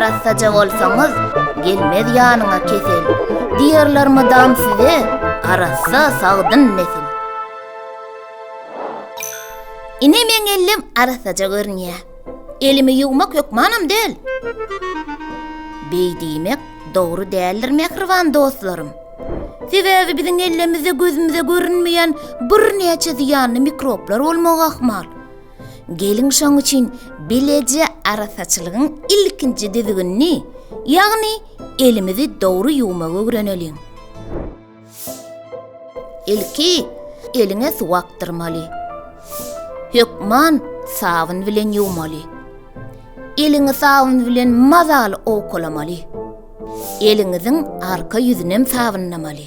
arasaca bolsaňyz, gelmez ýanyňa kesel. Diýerlermi dam size, arassa sagdyn nesil. Ine men ellim arasaca görnýär. Elimi ýuwmak ýokmanam del. Beýdimek dogry däldir mehriban dostlarym. Sebäbi biziň ellimize gözümize görünmeýän bir näçe ziýanly mikroplar bolmagy ahmal. Gelin şoň üçin bileje arasaçylygyň ilkinji dizigini, ýagny elimizi dogry ýuwmagy öwreneliň. Ilki eliňe suw aktyrmaly. Hökman sabun bilen ýuwmaly. Eliňi sabun bilen mazaly owkulamaly. Eliňiziň arka ýüzünem sabunlamaly.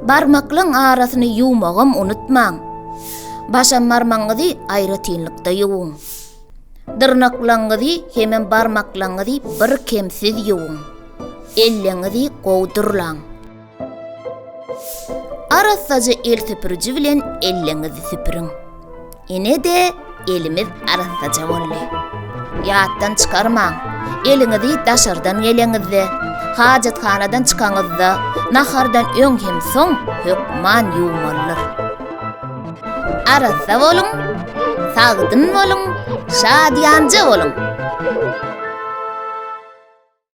Barmaklaryň arasyny ýuwmagym unutmaň. Başam barmagyňyzy aýra tinlikde ýuwuň. Dyrnaklaryňyzy hemen barmaklaryňyzy bir kemsiz ýuwuň. Elleňizi gowdurlaň. Arasaca el süpürüji bilen elleňizi süpürüň. Ine de elimiz arasaca bolly. Ýatdan çykarmaň. Eliňizi daşardan geleňizde, hajathanadan çykaňyzda, nahardan öň hem soň hökman ýuwmalydyr. Arasa bolun, sagdyn bolun, şadýanja bolun.